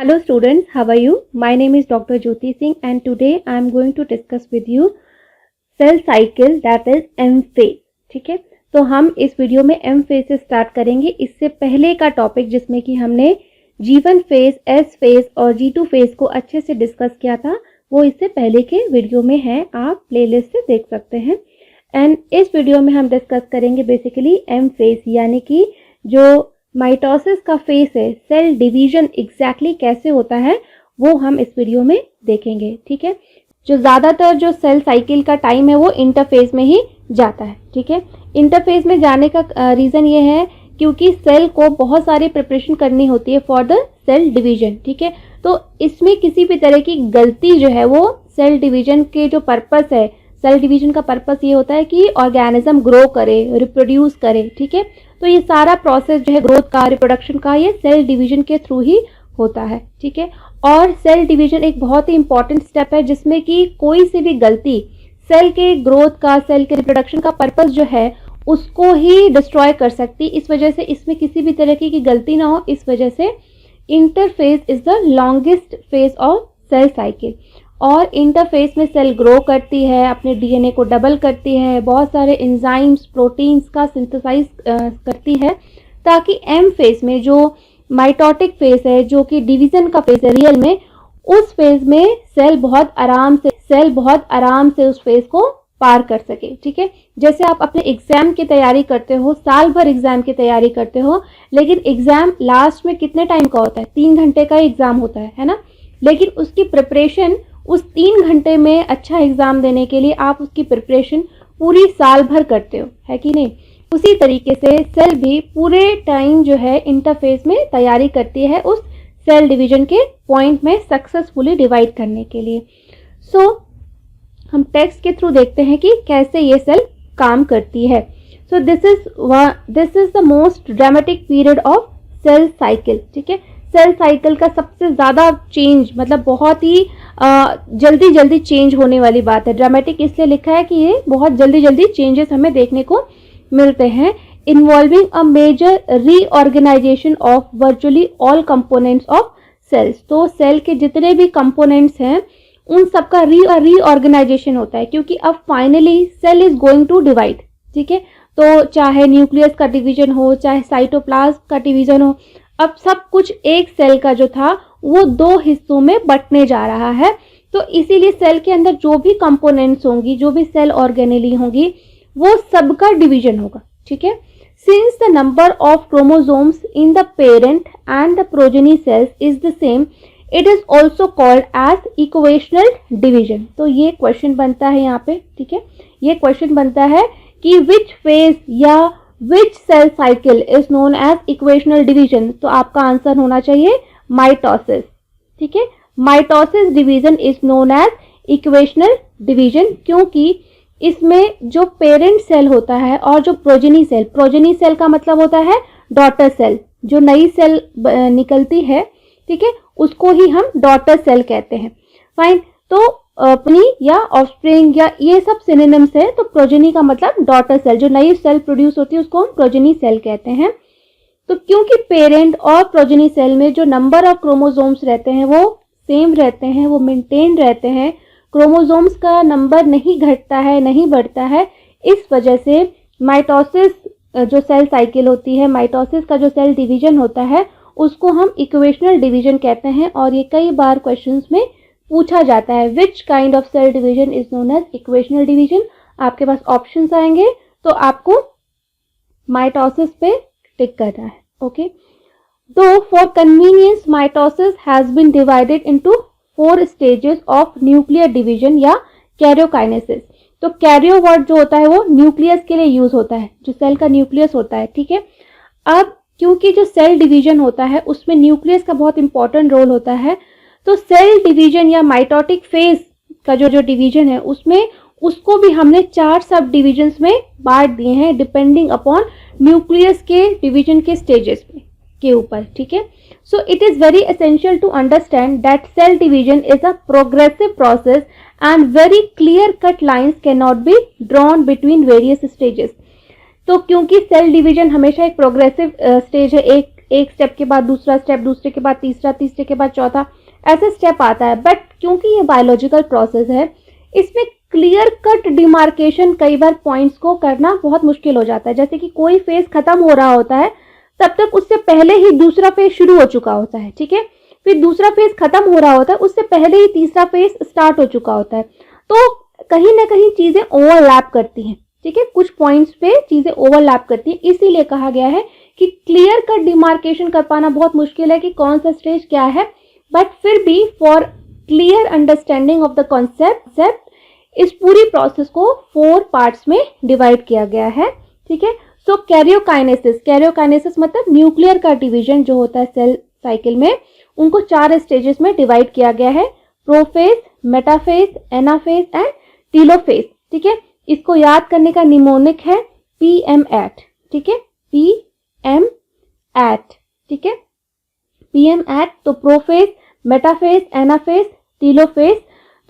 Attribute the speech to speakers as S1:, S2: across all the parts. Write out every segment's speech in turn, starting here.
S1: Hello students, how are you? My name is Dr. Jyoti Singh and today I am going to discuss with you cell cycle that is M phase. ठीक है, तो हम इस video में M phase से start करेंगे। इससे पहले का टॉपिक जिसमें कि हमने G1 फेज, S फेज और G2 फेज को अच्छे से डिस्कस किया था, वो इससे पहले के वीडियो में है, आप प्लेलिस्ट से देख सकते हैं। एंड इस वीडियो में हम डिस्कस करेंगे बेसिकली M फेज, यानी कि जो माइटोसिस का फेज है, सेल डिवीजन एग्जैक्टली कैसे होता है वो हम इस वीडियो में देखेंगे। ठीक है, जो ज़्यादातर जो सेल साइकिल का टाइम है वो इंटरफेज में ही जाता है। ठीक है, इंटरफेज में जाने का रीज़न ये है क्योंकि सेल को बहुत सारी प्रिपरेशन करनी होती है फॉर द सेल डिवीजन। ठीक है, तो इसमें किसी भी तरह की गलती जो है वो सेल डिवीजन के जो पर्पस है, सेल डिवीजन का पर्पस ये होता है कि ऑर्गेनिज्म ग्रो करे, रिप्रोड्यूस करे। ठीक है, तो ये सारा प्रोसेस जो है ग्रोथ का, रिप्रोडक्शन का, ये सेल डिवीजन के थ्रू ही होता है। ठीक है, और सेल डिवीजन एक बहुत ही इंपॉर्टेंट स्टेप है जिसमें कि कोई सी भी गलती सेल के ग्रोथ का, सेल के रिप्रोडक्शन का पर्पस जो है उसको ही डिस्ट्रॉय कर सकती। इस वजह से इसमें किसी भी तरह की गलती ना हो, इस वजह से interphase is the longest phase of cell cycle. और इंटरफेज में सेल ग्रो करती है, अपने डीएनए को डबल करती है, बहुत सारे एंजाइम्स, प्रोटीन्स का सिंथेसाइज करती है, ताकि एम फेज में जो माइटोटिक फेज है, जो कि डिवीजन का फेज है रियल में, उस फेज में सेल बहुत आराम से उस फेज को पार कर सके। ठीक है, जैसे आप अपने एग्जाम की तैयारी करते हो, साल भर एग्जाम की तैयारी करते हो, लेकिन एग्जाम लास्ट में कितने टाइम का होता है? 3 घंटे का एग्जाम होता है ना। लेकिन उसकी प्रिपरेशन उस 3 घंटे में अच्छा एग्जाम देने के लिए आप उसकी प्रिपरेशन पूरी साल भर करते हो, है कि नहीं? उसी तरीके से सेल भी पूरे टाइम जो है इंटरफेज में तैयारी करती है उस सेल डिवीजन के पॉइंट में सक्सेसफुली डिवाइड करने के लिए। सो हम टेक्स्ट के थ्रू देखते हैं कि कैसे ये सेल काम करती है। So this is the most dramatic period of cell cycle. ठीक है, सेल साइकिल का सबसे ज़्यादा चेंज, मतलब बहुत ही जल्दी चेंज होने वाली बात है। ड्रामेटिक इसलिए लिखा है कि ये बहुत जल्दी चेंजेस हमें देखने को मिलते हैं, involving a major reorganisation of virtually all components of cells. तो सेल के जितने भी कंपोनेंट्स हैं उन सबका रीऑर्गेनाइजेशन होता है, क्योंकि अब finally cell is going to divide. ठीक है, तो चाहे न्यूक्लियस का डिवीजन हो, चाहे साइटोप्लाज्म का डिवीजन हो, अब सब कुछ एक सेल का जो था वो 2 हिस्सों में बंटने जा रहा है। तो इसीलिए सेल के अंदर जो भी कंपोनेंट्स होंगी, जो भी सेल ऑर्गेनेली होंगी, वो सबका डिवीजन होगा। ठीक है, since the number of chromosomes in the parent and the progeny cells is the same, it is also called as equational division. तो ये क्वेश्चन बनता है यहाँ पे। ठीक है, ये क्वेश्चन बनता है कि विच फेज या which cell cycle is known as equational division. तो आपका आंसर होना चाहिए माइटोसिस। ठीक है, mitosis division is known as equational division, क्योंकि इसमें जो पेरेंट सेल होता है और जो प्रोजेनी सेल का मतलब होता है डॉटर सेल, जो नई सेल निकलती है, ठीक है, उसको ही हम डॉटर सेल कहते हैं। फाइन, तो अपनी या ऑफस्प्रिंग या ये सब सिनोनिम्स है। तो प्रोजेनी का मतलब डॉटर सेल, जो नई सेल प्रोड्यूस होती है उसको हम प्रोजेनी सेल कहते हैं। तो क्योंकि पेरेंट और प्रोजेनी सेल में जो नंबर ऑफ क्रोमोसोम्स रहते हैं वो सेम रहते हैं, वो मेंटेन रहते हैं, क्रोमोसोम्स का नंबर नहीं घटता है, नहीं बढ़ता है, इस वजह से माइटोसिस जो सेल साइकिल होती है, माइटोसिस का जो सेल डिवीजन होता है, उसको हम इक्वेशनल डिवीजन कहते हैं। और ये कई बार क्वेश्चंस में पूछा जाता है, which kind of cell division is known as equational division. आपके पास ऑप्शंस आएंगे तो आपको माइटोसिस पे टिक करना है। ओके, दो for convenience mitosis has been divided into 4 stages of nuclear division या कैरियोकाइनेसिस। तो कैरियो वर्ड जो होता है वो न्यूक्लियस के लिए यूज होता है, जो सेल का न्यूक्लियस होता है। ठीक है, अब क्योंकि जो सेल डिवीजन होता है उसमें न्यूक्लियस का बहुत इंपॉर्टेंट रोल होता है, तो सेल डिवीजन या माइटोटिक फेज का जो डिवीजन है उसमें उसको भी हमने 4 सब डिविजन्स में बांट दिए हैं, डिपेंडिंग अपॉन न्यूक्लियस के डिवीजन के स्टेजेस के ऊपर। ठीक है, so it is very essential to understand that cell division is a progressive process and very clear cut lines can not be drawn between various stages. तो क्योंकि cell division हमेशा एक प्रोग्रेसिव स्टेज है, एक स्टेप के बाद दूसरा step, दूसरे के बाद तीसरा, तीसरे के बाद चौथा, ऐसे स्टेप आता है। बट क्योंकि ये बायोलॉजिकल प्रोसेस है, इसमें क्लियर कट डिमार्केशन कई बार पॉइंट्स को करना बहुत मुश्किल हो जाता है। जैसे कि कोई फेज खत्म हो रहा होता है, तब तक उससे पहले ही दूसरा फेज शुरू हो चुका होता है, ठीक है। फिर दूसरा फेज खत्म हो रहा होता है, उससे पहले ही तीसरा फेज स्टार्ट हो चुका होता है। तो कहीं ना कहीं चीजें ओवरलैप करती हैं, ठीक है, कुछ पॉइंट्स पे चीजें ओवरलैप करती हैं। इसीलिए कहा गया है कि क्लियर कट डिमार्केशन कर पाना बहुत मुश्किल है कि कौन सा स्टेज क्या है। बट फिर भी for clear understanding of the concept इस पूरी प्रोसेस को 4 पार्ट्स में डिवाइड किया गया है, ठीक है। सो कैरियोकाइनेसिस मतलब न्यूक्लियर का डिवीजन जो होता है सेल साइकिल में, उनको 4 स्टेजेस में डिवाइड किया गया है, prophase, metaphase, anaphase and telophase, ठीक है। इसको याद करने का निमोनिक है PM@, ठीक है, PM@, ठीक है, PM@। तो प्रोफेज, मेटाफेज, एनाफेज, टीलोफेज।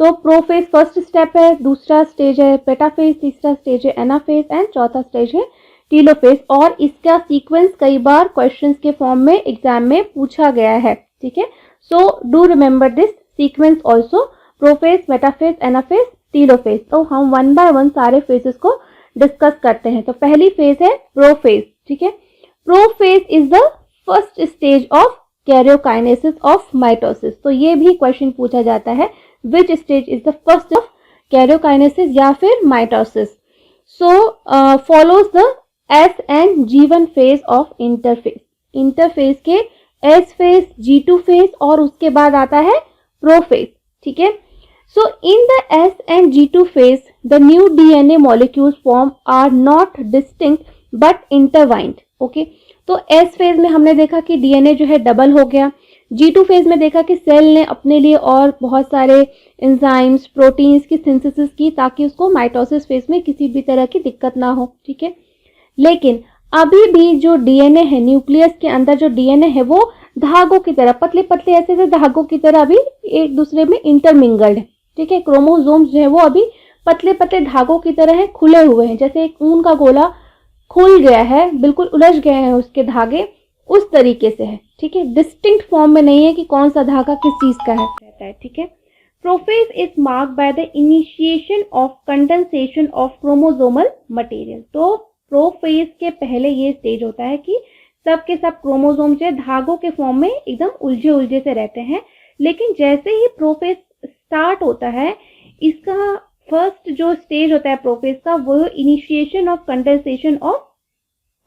S1: तो प्रोफेज फर्स्ट स्टेप है, दूसरा स्टेज है मेटाफेज, तीसरा स्टेज है एनाफेज एंड चौथा स्टेज है टीलोफेज। और इसका सीक्वेंस कई बार क्वेश्चंस के फॉर्म में एग्जाम में पूछा गया है, ठीक है। So do remember this sequence also, prophase, metaphase, anaphase, telophase. तो हम 1 बाय 1 सारे फेजेस को डिस्कस करते हैं। तो पहली फेज है प्रोफेज, ठीक है। Prophase is the first stage of karyokinesis of mitosis. तो ये भी क्वेश्चन पूछा जाता है, which stage is the first of karyokinesis या फिर mitosis. So follows the S and G1 phase of interphase. Interphase के S फेज, G2 फेज और उसके बाद आता है प्रोफेज, ठीक है। So in the S and G2 phase, the new DNA molecules formed are not distinct but intertwined. Okay? तो S phase में हमने देखा कि DNA जो है डबल हो गया। G2 फेज में देखा कि सेल ने अपने लिए और बहुत सारे एंजाइम्स, प्रोटीन्स की सिंथेसिस की ताकि उसको माइटोसिस फेज में किसी भी तरह की दिक्कत ना हो, ठीक है। लेकिन अभी भी जो DNA है, न्यूक्लियस के अंदर जो DNA है वो धागों की तरह, पतले पतले ऐसे धागों की तरह अभी एक दूसरे में इंटरमिंगल्ड है, ठीक है। क्रोमोसोम्स जो है वो अभी पतले पतले धागों की तरह है, खुले हुए हैं, जैसे एक ऊन का गोला खुल गया है, बिल्कुल उलझ गए हैं उसके धागे, उस तरीके से है, ठीक है। डिस्टिंक्ट फॉर्म में नहीं है कि कौन सा धागा किस चीज का है, रहता है, ठीक है। Prophase is marked by the initiation of condensation of chromosomal material. तो प्रोफेज के पहले ये स्टेज होता है कि सब के सब क्रोमोसोम जो है धागों के फॉर्म में एकदम उलझे उलझे से रहते हैं। लेकिन जैसे ही प्रोफेज स्टार्ट होता है, इसका फर्स्ट जो स्टेज होता है प्रोफेज का, वो initiation of condensation of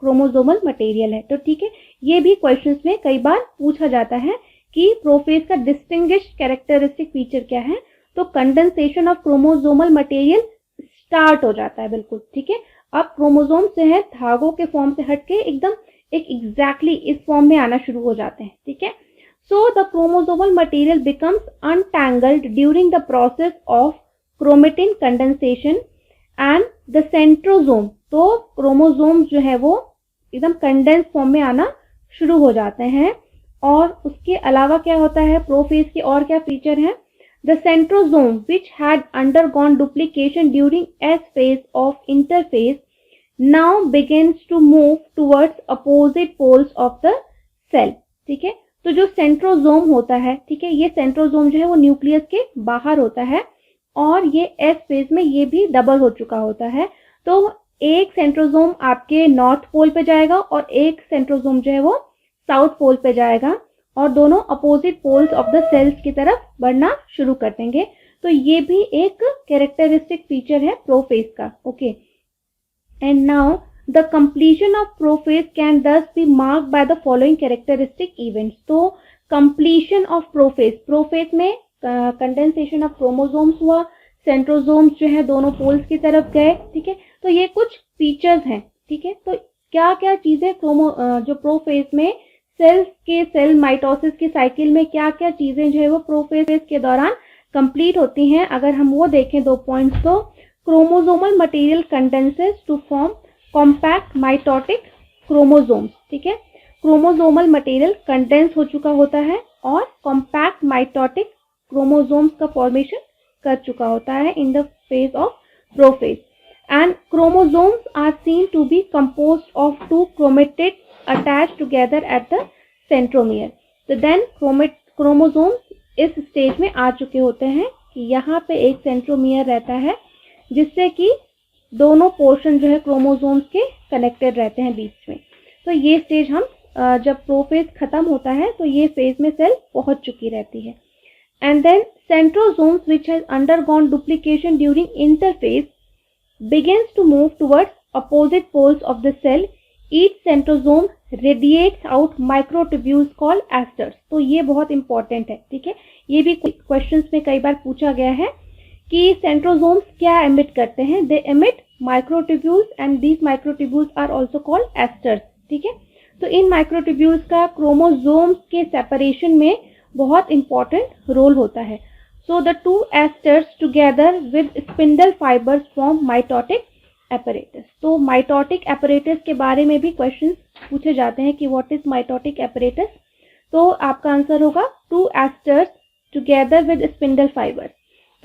S1: chromosomal material है। तो ठीक है, ये भी क्वेश्चंस में कई बार पूछा जाता है कि प्रोफेज का डिस्टिंग्विश्ड कैरेक्टरिस्टिक फीचर क्या है। तो condensation of chromosomal material start हो जाता है, बिल्कुल ठीक है। अब क्रोमोसोम से है धागों के फॉर्म से हटके एकदम एक एग्जैक्टली इस फॉर्म में आना शुरू हो जाते हैं, ठीक है। So the chromosomal material becomes untangled during the process of chromatin condensation and the centrosome। तो क्रोमोसोम जो है वो एकदम कंडेंस फॉर्म में आना शुरू हो जाते हैं। और उसके अलावा क्या होता है प्रोफेज के और क्या फीचर हैं? The centrosome which had undergone duplication during S phase of interphase now begins to move towards opposite poles of the cell, ठीक है। तो जो सेंट्रोजोम होता है, ठीक है, ये सेंट्रोजोम जो है वो न्यूक्लियस के बाहर होता है और ये एस फेज में ये भी डबल हो चुका होता है। तो एक सेंट्रोजोम आपके नॉर्थ पोल पे जाएगा और एक सेंट्रोजोम जो है वो साउथ पोल पे जाएगा और दोनों opposite poles of the cells की तरफ बढ़ना शुरू कर देंगे। तो ये भी एक कैरेक्टरिस्टिक फीचर है प्रोफेज का, okay. And now the completion of prophase can thus be marked by the following characteristic events। तो completion of prophase में condensation of chromosomes हुआ, centrosomes जो है दोनों poles की तरफ गए, ठीक है। तो ये कुछ features हैं, ठीक है। तो क्या क्या चीजें जो प्रोफेज में सेल माइटोसिस की साइकिल में क्या क्या चीजें जो है वो प्रोफेज के दौरान कंप्लीट होती हैं, अगर हम वो देखें 2 पॉइंट्स। तो chromosomal material condenses to form compact mitotic chromosomes, ठीक है। क्रोमोसोमल मटेरियल कंडेंस हो चुका होता है और कॉम्पैक्ट माइटोटिक क्रोमोसोम्स का फॉर्मेशन कर चुका होता है in the phase of prophase. And chromosomes are seen to be composed of 2 chromatids attached together at the centromere. तो देन क्रोमोसोम इस स्टेज में आ चुके होते हैं कि यहाँ पे एक सेंट्रोमियर रहता है जिससे कि दोनों पोर्शन जो है क्रोमोसोम्स के कनेक्टेड रहते हैं बीच में। तो ये स्टेज हम जब प्रोफेज खत्म होता है तो ये फेज में सेल पहुंच चुकी रहती है। And then centrosomes which has undergone duplication during interphase begins to move towards opposite poles of the cell. Each centrosome radiates out microtubules called asters. तो ये बहुत इंपॉर्टेंट है, ठीक है। ये भी क्वेश्चंस में कई बार पूछा गया है कि सेंट्रोसोम्स क्या एमिट करते हैं। They emit microtubules and these microtubules are also called asters, ठीक है। तो इन माइक्रोट्यूब्यूल्स का क्रोमोसोम्स के सेपरेशन में बहुत इंपॉर्टेंट रोल होता है। So the two esters together with spindle fibers form mitotic apparatus. तो mitotic apparatus के बारे में भी क्वेश्चंस पूछे जाते हैं कि what is mitotic apparatus। तो आपका आंसर होगा two esters together with spindle fibers।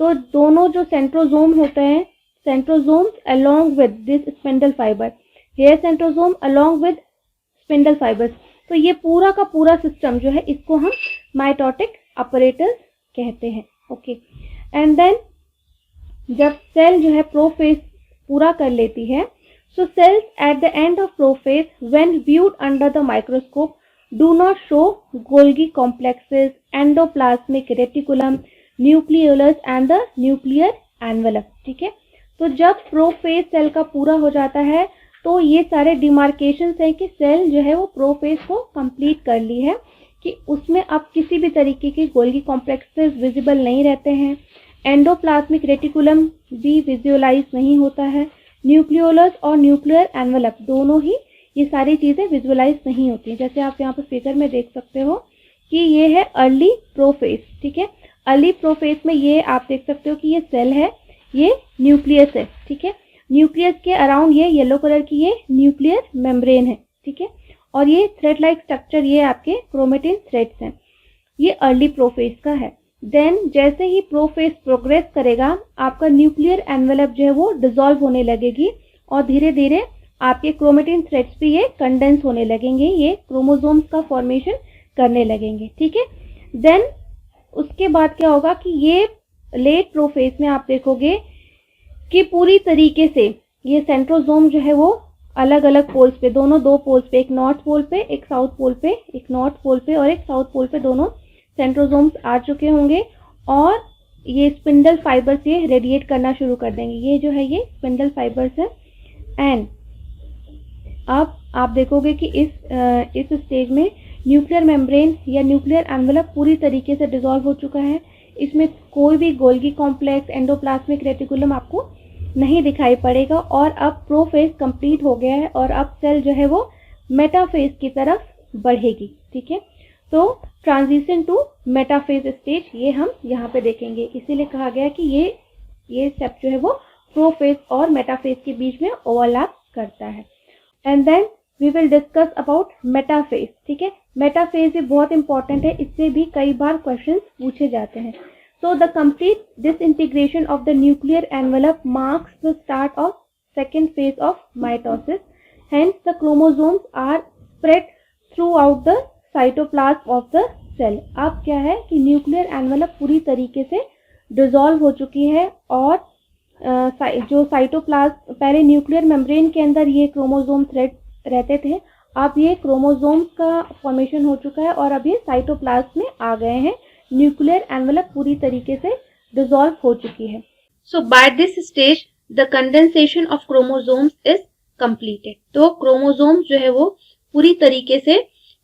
S1: तो दोनों जो सेंट्रोसोम होते हैं, centrosomes along with this spindle fiber, hair centrosome along with spindle fibers। तो ये पूरा का पूरा सिस्टम जो है इसको हम mitotic apparatus कहते हैं। ओके, एंड देन जब सेल जो है प्रोफेज पूरा कर लेती है, so cells at the end of prophase when viewed under the microscope do not show Golgi complexes, endoplasmic reticulum, nucleolus and the nuclear envelope, ठीक है। तो जब प्रोफेज सेल का पूरा हो जाता है तो ये सारे डिमार्केशन हैं कि सेल जो है वो प्रोफेज को कंप्लीट कर ली है, कि उसमें अब किसी भी तरीके के गोल्गी कॉम्प्लेक्सेस विजिबल नहीं रहते हैं, एंडोप्लाज्मिक रेटिकुलम भी विजुअलाइज नहीं होता है, न्यूक्लियोलस और न्यूक्लियर एनवेलप दोनों ही ये सारी चीज़ें विजुअलाइज नहीं होती हैं। जैसे आप यहाँ पर फिगर में देख सकते हो कि ये है अर्ली प्रोफेज, ठीक है। अर्ली प्रोफेज में ये आप देख सकते हो कि ये सेल है, ये न्यूक्लियस है, ठीक है। न्यूक्लियस के अराउंड ये येलो कलर की ये न्यूक्लियर मेम्ब्रेन है, ठीक है। और ये थ्रेड लाइक स्ट्रक्चर ये आपके क्रोमेटिन थ्रेड्स हैं। ये अर्ली प्रोफेज का है। देन जैसे ही प्रोफेज प्रोग्रेस करेगा आपका न्यूक्लियर एनवेलप जो है वो डिसॉल्व होने लगेगी और धीरे धीरे आपके क्रोमेटिन थ्रेड्स भी ये कंडेंस होने लगेंगे, ये क्रोमोसोम्स का फॉर्मेशन करने लगेंगे, ठीक है। देन उसके बाद क्या होगा कि ये लेट प्रोफेज में आप देखोगे कि पूरी तरीके से ये सेंट्रोसोम जो है वो अलग अलग पोल्स पे, दोनों दो पोल्स पे, एक नॉर्थ पोल पे, एक साउथ पोल पे, एक नॉर्थ पोल पे और एक साउथ पोल पे दोनों सेंट्रोसोम्स आ चुके होंगे और ये स्पिंडल फाइबर्स ये रेडिएट करना शुरू कर देंगे। ये जो है ये स्पिंडल फाइबर्स है। एंड अब आप देखोगे कि इस स्टेज में न्यूक्लियर मेम्ब्रेन या न्यूक्लियर एनवेलप पूरी तरीके से डिसॉल्व हो चुका है। इसमें कोई भी गोल्गी कॉम्प्लेक्स, एंडोप्लाज्मिक रेटिकुलम आपको नहीं दिखाई पड़ेगा और अब प्रोफेज कंप्लीट हो गया है और अब सेल जो है वो मेटाफेज की तरफ बढ़ेगी, ठीक है। तो ट्रांजिशन टू मेटाफेज स्टेज ये हम यहाँ पे देखेंगे, इसीलिए कहा गया कि ये स्टेप जो है वो प्रोफेज और मेटाफेज के बीच में ओवरलैप करता है। And then we will discuss about metaphase, ठीक है। मेटाफेज भी बहुत इंपॉर्टेंट है, इससे भी कई बार क्वेश्चन पूछे जाते हैं। So the complete disintegration of the nuclear envelope marks the start of second phase of mitosis. Hence the chromosomes are spread throughout the cytoplasm of the cell. अब क्या है कि न्यूक्लियर एनवेलप पूरी तरीके से डिसॉल्व हो चुकी है और जो साइटोप्लाज्म, पहले न्यूक्लियर मेम्ब्रेन के अंदर ये क्रोमोसोम थ्रेड रहते थे, अब ये क्रोमोसोम्स का फॉर्मेशन हो चुका है और अब ये साइटोप्लाज्म में आ गए हैं। न्यूक्लियर एनवेलप पूरी तरीके से डिसॉल्व हो चुकी है। So by this stage the condensation of chromosomes is completed. तो क्रोमोसोम्स जो है वो पूरी तरीके से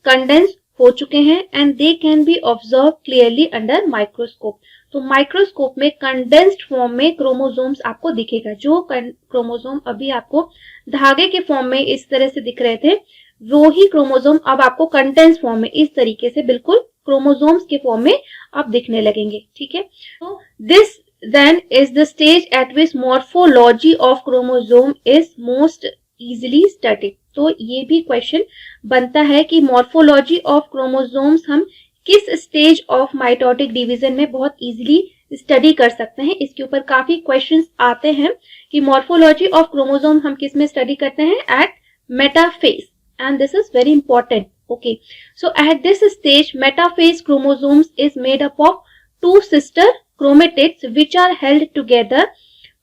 S1: कंडेंस हो चुके हैं and they can be observe clearly under microscope. तो माइक्रोस्कोप में कंडेंस्ड फॉर्म में क्रोमोसोम्स आपको दिखेगा। जो क्रोमोसोम अभी आपको धागे के फॉर्म में इस तरह से दिख रहे थे, वो ही क्रोमोसोम अब आपको कंडेंस्ड फॉर्म में इस तरीके से बिल्कुल क्रोमोसोम्स के फॉर्म में आप दिखने लगेंगे, ठीक है। तो this then is the stage at which morphology of chromosome is most easily studied. तो ये भी क्वेश्चन बनता है कि मॉर्फोलॉजी ऑफ क्रोमोसोम्स हम किस स्टेज ऑफ माइटोटिक डिवीजन में बहुत इजीली स्टडी कर सकते हैं। इसके ऊपर काफी क्वेश्चंस आते हैं कि मॉर्फोलॉजी ऑफ क्रोमोसोम हम किस में स्टडी करते हैं, at metaphase, and this is very important. Okay, so at this stage metaphase chromosomes is made up of two sister chromatids which are held together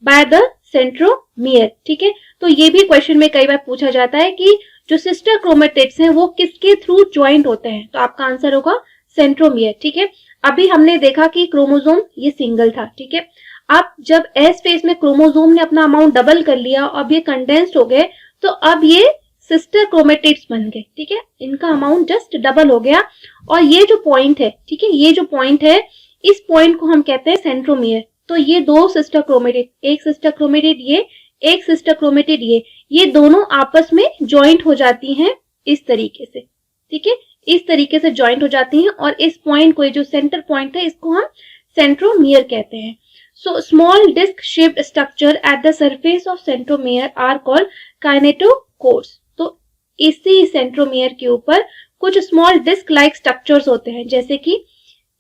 S1: by the centromere. ठीक है, तो ये भी क्वेश्चन में कई बार पूछा जाता है कि जो सिस्टर क्रोमेटिड्स हैं वो किसके थ्रू ज्वाइंट होते हैं, तो आपका आंसर होगा सेंट्रोमियर. ठीक है, अभी हमने देखा कि क्रोमोसोम ये सिंगल था. ठीक है, अब जब एस फेज में क्रोमोसोम ने अपना अमाउंट डबल कर लिया, अब ये कंडेंस्ड हो गए, तो अब ये सिस्टर क्रोमेटिड्स बन गए. ठीक है, इनका अमाउंट जस्ट डबल हो गया. और ये जो पॉइंट है, ठीक है, ये जो पॉइंट है, इस पॉइंट को हम कहते हैं सेंट्रोमियर. तो ये दो सिस्टर क्रोमेटिड, एक सिस्टर क्रोमेटिड ये, एक सिस्टर क्रोमेटिड ये दोनों आपस में ज्वाइंट हो जाती हैं इस तरीके से. ठीक है, इस तरीके से ज्वाइंट हो जाती हैं और इस पॉइंट को, ये जो सेंटर पॉइंट है, इसको हम सेंट्रोमियर कहते हैं. So small disc shaped structure at the surface of centromere are called kinetochores. तो इसी सेंट्रोमियर के ऊपर कुछ स्मॉल डिस्क लाइक स्ट्रक्चर्स होते हैं, जैसे कि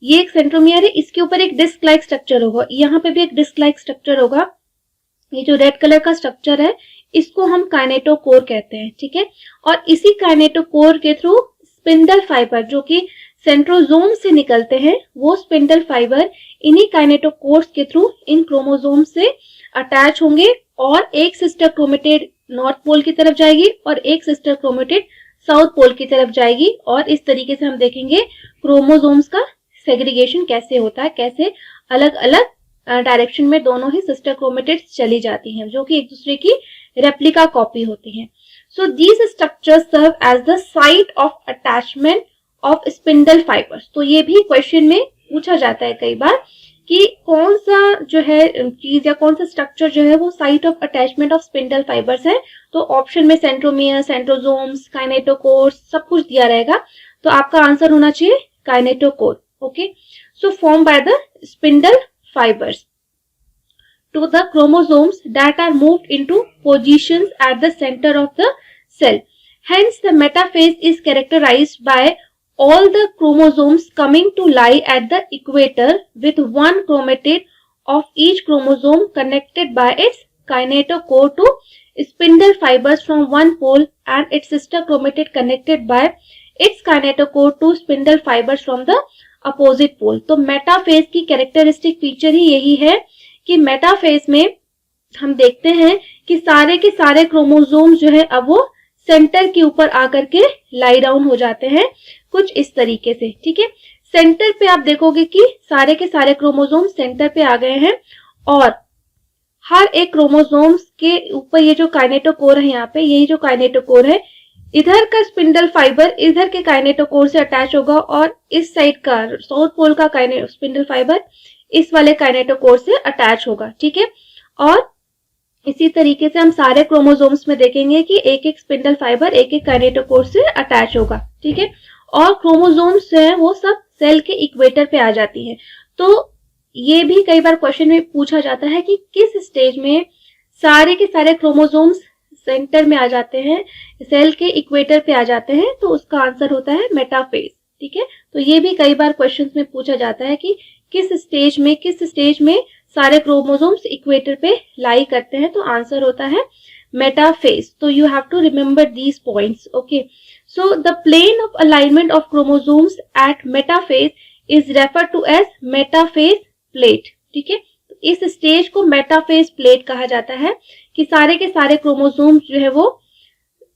S1: ये एक सेंट्रोमियर है, इसके ऊपर एक डिस्क लाइक स्ट्रक्चर होगा, यहाँ पे भी एक डिस्क लाइक स्ट्रक्चर होगा. ये जो रेड कलर का स्ट्रक्चर है इसको हम काइनेटोकोर कहते हैं. ठीक है, और इसी काइनेटोकोर के थ्रू स्पिंडल फाइबर जो कि सेंट्रोसोम से निकलते हैं, वो स्पिंडल फाइबर इन्हीं काइनेटोकोर्स के थ्रू इन क्रोमोसोम से अटैच होंगे और एक सिस्टर क्रोमेटिड नॉर्थ पोल की तरफ जाएगी और एक सिस्टर क्रोमेटिड साउथ पोल की तरफ जाएगी. और इस तरीके से हम देखेंगे क्रोमोसोम्स का सेग्रीगेशन कैसे होता है, कैसे अलग अलग डायरेक्शन में दोनों ही सिस्टर क्रोमेटिड्स चली जाती हैं जो कि एक दूसरे की रेप्लिका कॉपी होती हैं. So these structures serve as the site of attachment of spindle fibres. तो ये भी क्वेश्चन में पूछा जाता है कई बार कि कौन सा जो है चीज या कौन सा स्ट्रक्चर जो है वो site of attachment of spindle fibres है. तो ऑप्शन में सेंट्रोमियर, सेंट्रोसोम्स, काइनेटोकोर्स सब कुछ दिया रहेगा, तो आपका आंसर होना चाहिए kinetochore. Okay, so form by the spindle fibers to the chromosomes that are moved into positions at the center of the cell. Hence, the metaphase is characterized by all the chromosomes coming to lie at the equator with one chromatid of each chromosome connected by its kinetochore to spindle fibers from one pole and its sister chromatid connected by its kinetochore to spindle fibers from the opposite pole. तो metaphase की characteristic feature ही यही है कि metaphase में हम देखते हैं कि सारे के सारे क्रोमोसोम जो है अब वो सेंटर के ऊपर आकर के लाई डाउन हो जाते हैं कुछ इस तरीके से. ठीक है, सेंटर पे आप देखोगे कि सारे के सारे क्रोमोसोम सेंटर पे आ गए हैं और हर एक क्रोमोसोम्स के ऊपर ये जो काइनेटोकोर है, यहाँ पे यही जो काइनेटोकोर है, इधर का स्पिंडल फाइबर इधर के काइनेटोकोर से अटैच होगा और इस साइड का साउथ पोल का स्पिंडल फाइबर इस वाले काइनेटोकोर से अटैच होगा. ठीक है, और इसी तरीके से हम सारे क्रोमोसोम्स में देखेंगे कि एक एक स्पिंडल फाइबर एक एक काइनेटोकोर से अटैच होगा. ठीक है, और क्रोमोसोम्स जो है वो सब सेल के इक्वेटर पे आ जाती है. तो ये भी कई बार क्वेश्चन में पूछा जाता है कि किस स्टेज में सारे के सारे क्रोमोसोम्स सेंटर में आ जाते हैं, सेल के इक्वेटर पे आ जाते हैं, तो उसका आंसर होता है मेटाफेज. ठीक है, तो ये भी कई बार क्वेश्चंस में पूछा जाता है कि किस स्टेज में सारे क्रोमोसोम्स इक्वेटर पे लाई करते हैं, तो आंसर होता है मेटाफेज. तो you have to remember these points. Okay, so the plane of alignment of chromosomes at metaphase is refer to as metaphase plate. ठीक है, तो इस स्टेज को मेटाफेज प्लेट कहा जाता है कि सारे के सारे क्रोमोसोम्स जो है वो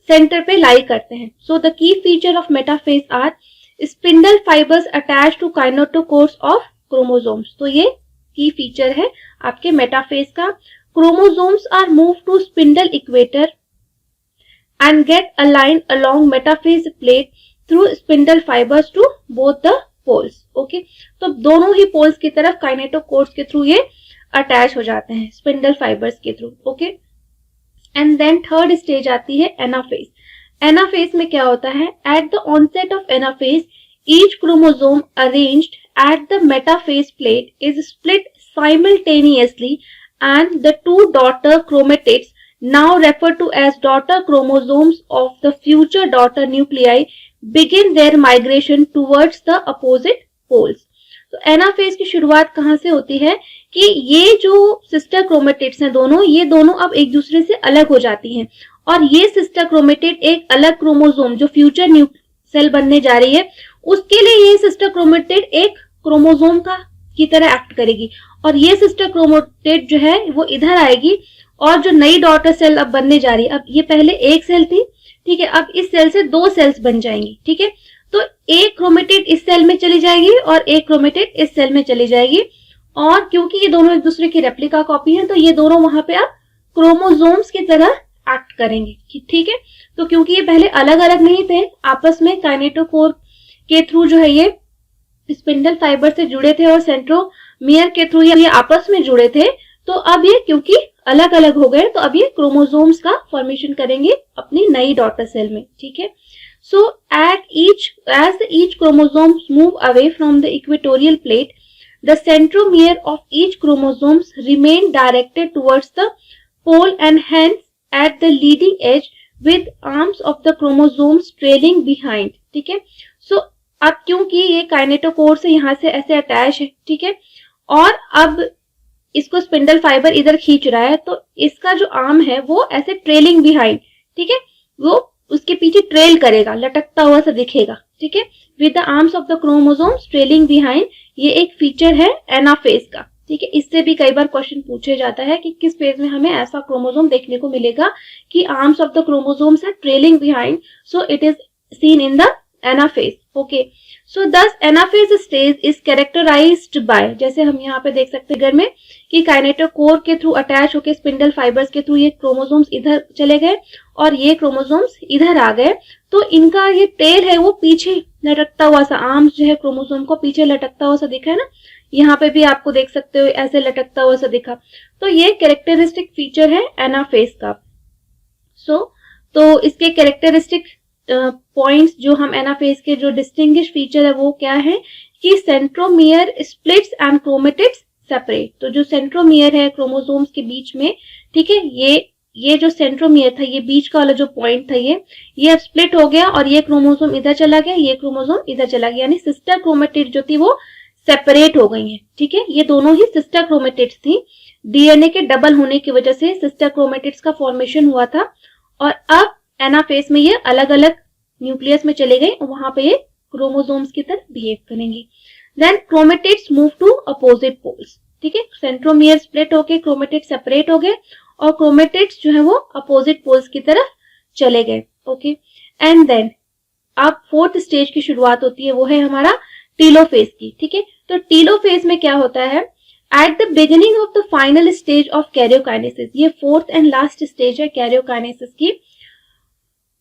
S1: सेंटर पे लाई करते हैं. So the key feature of metaphase are spindle fibres attach to kinetochores of chromosomes. तो ये की फीचर है आपके मेटाफेज का. Chromosomes are move to spindle equator and get align along metaphase plate through spindle fibres to both the poles. Okay, तो दोनों ही poles की तरफ kinetochores के थ्रू ये अटैच हो जाते हैं स्पिंडल फाइबर्स के through. Okay, and then third stage आती है एनाफेज. एनाफेज में क्या होता है? At the onset of anaphase each chromosome arranged at the metaphase plate is split simultaneously and the two daughter chromatids now referred to as daughter chromosomes of the future daughter nuclei begin their migration towards the opposite poles. तो anaphase की शुरुआत कहाँ से होती है कि ये जो सिस्टर क्रोमेटिड्स हैं दोनों, ये दोनों अब एक दूसरे से अलग हो जाती हैं और ये सिस्टर क्रोमेटिड एक अलग क्रोमोसोम जो फ्यूचर सेल बनने जा रही है, उसके लिए ये सिस्टर क्रोमेटिड एक क्रोमोसोम का की तरह एक्ट करेगी और ये सिस्टर क्रोमेटिड जो है वो इधर आएगी और जो नई डॉटर सेल अब बनने जा रही है, अब ये पहले एक सेल थी, ठीक है, अब इस सेल से 2 सेल्स बन जाएंगी, ठीक है। तो एक क्रोमेटिड इस सेल में चली जाएगी और एक क्रोमेटिड इस सेल में चली जाएगी और क्योंकि ये दोनों एक दूसरे की रेप्लिका कॉपी हैं तो ये दोनों वहां पे अब क्रोमोसोम्स की तरह एक्ट करेंगे, ठीक है। तो क्योंकि ये पहले अलग अलग नहीं थे, आपस में काइनेटोकोर के थ्रू जो है ये स्पिंडल फाइबर से जुड़े थे और सेंट्रोमियर के थ्रू ये आपस में जुड़े थे, तो अब ये क्योंकि अलग अलग हो गए तो अब ये क्रोमोसोम्स का फॉर्मेशन करेंगे अपनी नई डॉटर सेल में, ठीक है। So as each chromosomes move away from the equatorial plate, the centromere of each chromosomes remain directed towards the pole and hence at the leading edge with arms of the chromosomes trailing behind, ठीक है। So अब क्योंकि ये kinetochore से यहाँ से ऐसे attach है, ठीक है, और अब इसको स्पिंडल फाइबर इधर खींच रहा है तो इसका जो आर्म है वो ऐसे ट्रेलिंग बिहाइंड, ठीक है, वो उसके पीछे ट्रेल करेगा, लटकता हुआ सा दिखेगा, ठीक है, with the arms of the chromosomes trailing behind. ये एक फीचर है एनाफेज का, ठीक है। इससे भी कई बार क्वेश्चन पूछे जाता है कि किस फेज में हमें ऐसा क्रोमोसोम देखने को मिलेगा कि arms of the chromosomes are trailing behind, so it is seen in the anaphase, okay. So this anaphase stage is characterised by, जैसे हम यहाँ पे देख सकते हैं घर में कि काइनेटोकोर के थ्रू अटैच होकर स्पिंडल फाइबर्स के थ्रू ये क्रोमोसोम्स इधर चले गए और ये क्रोमोसोम्स इधर आ गए, तो इनका ये टेल है वो पीछे लटकता हुआ सा, आर्म्स जो है क्रोमोसोम को पीछे लटकता हुआ सा दिखा है ना, यहाँ पे भी आपको देख सकते हो ऐसे लटकता हुआ सा दिखा, तो ये कैरेक्टरिस्टिक फीचर है एनाफेज का। तो इसके कैरेक्टरिस्टिक पॉइंट्स जो हम एनाफेज के जो डिस्टिंग्विश फीचर है वो क्या है कि centromere splits and chromatids separate. तो जो सेंट्रोमियर है क्रोमोसोम्स के बीच में, ठीक है, ये जो सेंट्रोमियर था, ये बीच का वाला जो पॉइंट था ये अब स्प्लिट हो गया और ये क्रोमोसोम इधर चला गया, ये क्रोमोसोम इधर चला गया, यानी सिस्टर क्रोमेटिड जो थी वो सेपरेट हो गई है, ठीक है। ये दोनों ही सिस्टर क्रोमेटिड्स थी, डीएनए के डबल होने की वजह से सिस्टर क्रोमेटिड्स का फॉर्मेशन हुआ था और अब एनाफेज में ये अलग अलग न्यूक्लियस में चले गए और वहां पे ये क्रोमोसोम्स की तरह बिहेव करेंगी। Then chromatids move to opposite poles, ठीक है, सेंट्रोमियर स्प्लिट होके क्रोमेटिड सेपरेट हो गए और क्रोमेटिड्स जो है वो अपोजिट पोल्स की तरफ चले गए, ओके। एंड देन अब फोर्थ स्टेज की शुरुआत होती है, वो है हमारा टीलोफेज की, ठीक है। तो टीलोफेज में क्या होता है, at the beginning of the final stage of karyokinesis, ये फोर्थ एंड लास्ट स्टेज है कैरियोकाइनेसिस की,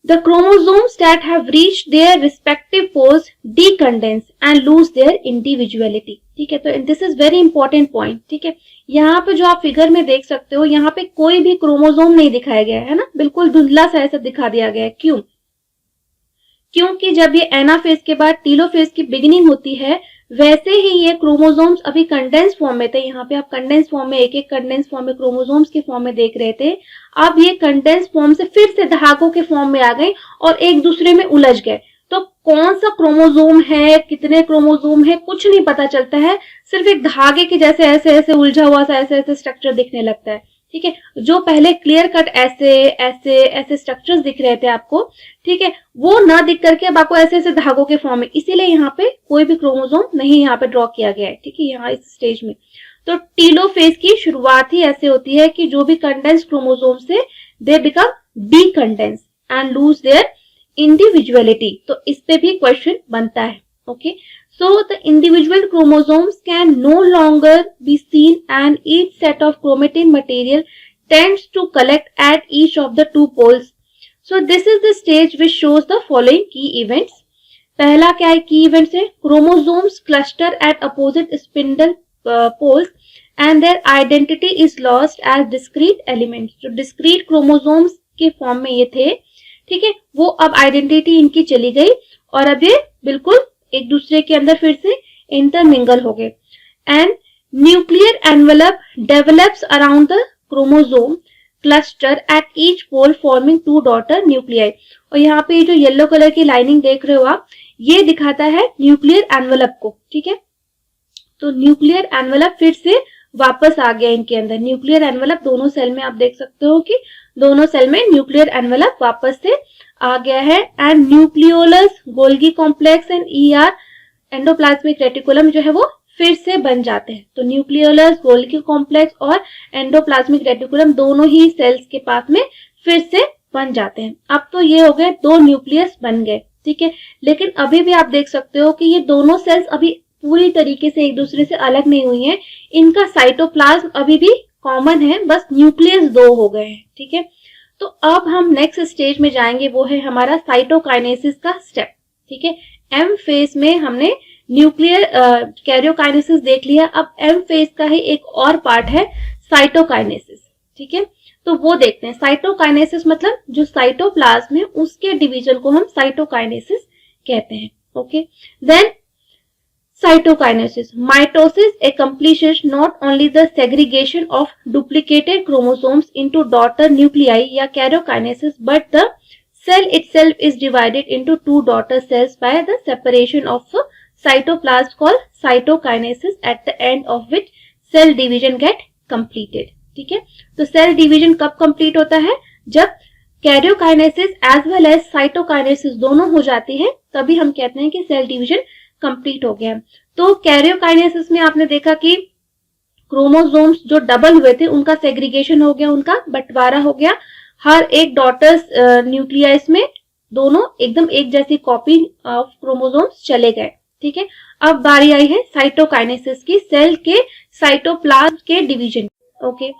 S1: the chromosomes that have reached their respective poles decondense and lose their individuality, ठीक है। तो this is very important point, ठीक है। यहाँ पे जो आप फिगर में देख सकते हो, यहाँ पे कोई भी क्रोमोसोम नहीं दिखाया गया है ना, बिल्कुल धुंधला सा ऐसा दिखा दिया गया है, क्यों? क्योंकि जब ये एनाफेज के बाद टीलोफेज की बिगिनिंग होती है, वैसे ही ये क्रोमोसोम्स अभी कंडेंस फॉर्म में थे, यहाँ पे आप कंडेंस फॉर्म में एक एक कंडेंस फॉर्म में क्रोमोसोम्स के फॉर्म में देख रहे थे, अब ये कंडेंस फॉर्म से फिर से धागों के फॉर्म में आ गए और एक दूसरे में उलझ गए। तो कौन सा क्रोमोसोम है, कितने क्रोमोसोम है, कुछ नहीं पता चलता है, सिर्फ एक धागे के जैसे ऐसे ऐसे उलझा हुआ सा ऐसे ऐसे स्ट्रक्चर दिखने लगता है, ठीक है। जो पहले क्लियर कट ऐसे ऐसे ऐसे स्ट्रक्चर्स दिख रहे थे आपको, ठीक है, वो ना दिख करके अब आपको ऐसे ऐसे धागों के फॉर्म में, इसीलिए यहाँ पे कोई भी क्रोमोसोम नहीं यहाँ पे ड्रॉ किया गया है, ठीक है, यहाँ इस स्टेज में। तो टीलोफेज की शुरुआत ही ऐसे होती है कि जो भी कंडेंस क्रोमोसोम से they become decondense and lose their individuality. तो इस पे भी क्वेश्चन बनता है, okay. So the individual chromosomes can no longer be seen and each set of chromatin material tends to collect at each of the two poles. So this is the stage which shows the following key events. पहला क्या है key events है, chromosomes cluster at opposite spindle poles and their identity is lost as discrete elements. जो discrete chromosomes के form में ये थे, ठीक है, वो अब आइडेंटिटी इनकी चली गई और अब ये बिल्कुल एक दूसरे के अंदर फिर से इंटरमिंगल हो गए। And nuclear envelope develops around the chromosome cluster at each pole forming two daughter nuclei. और यहाँ पे जो येलो कलर की लाइनिंग देख रहे हो आप, ये दिखाता है न्यूक्लियर एनवेलप को, ठीक है। तो न्यूक्लियर एनवेलप फिर से वापस आ गया इनके अंदर। न्यूक्लियर एनवेलप दोनों सेल में आप देख सकते हो कि दोनों सेल में न्यूक्लियर एनवेलप वापस से आ गया है। And nucleolus, Golgi complex and ER endoplasmic reticulum जो है वो फिर से बन जाते हैं। तो न्यूक्लियोलस, गोल्गी कॉम्प्लेक्स और एंडोप्लाज्मिक रेटिकुलम दोनों ही सेल्स के पास में फिर से बन जाते हैं। अब तो ये हो गए, दो न्यूक्लियस बन गए, ठीक है। लेकिन अभी भी आप देख सकते हो कि ये दोनों सेल्स अभी पूरी तरीके से एक दूसरे से अलग नहीं हुई हैं। इनका साइटोप्लाज्म अभी भी कॉमन है, बस न्यूक्लियस दो हो गए हैं, ठीक है। तो अब हम नेक्स्ट स्टेज में जाएंगे, वो है हमारा साइटोकाइनेसिस का स्टेप, ठीक है। एम फेज में हमने न्यूक्लियर कैरियोकाइनेसिस देख लिया। अब एम फेज का ही एक और पार्ट है साइटोकाइनेसिस, ठीक है। तो वो देखते हैं। साइटोकाइनेसिस मतलब जो साइटोप्लाज्म है उसके डिवीजन को हम साइटोकाइनेसिस कहते हैं, okay. Then cytokinesis. Mitosis accomplishes not only the segregation of duplicated chromosomes into daughter nuclei या karyokinesis, but the cell itself is divided into two daughter cells by the separation of cytoplasm called cytokinesis, at the end of which cell division get completed. ठीक है, तो cell division कब complete होता है? जब karyokinesis as well as cytokinesis दोनों हो जाती है, तभी हम कहते हैं कि सेल डिवीजन कंप्लीट हो गया। तो कैरियोकाइनेसिस में आपने देखा कि क्रोमोसोम्स जो डबल हुए थे उनका सेग्रीगेशन हो गया, उनका बंटवारा हो गया। हर एक डॉटर्स न्यूक्लियस में दोनों एकदम एक जैसी कॉपी ऑफ क्रोमोसोम्स चले गए, ठीक है। अब बारी आई है साइटोकाइनेसिस की, सेल के साइटोप्लाज्म के division, okay.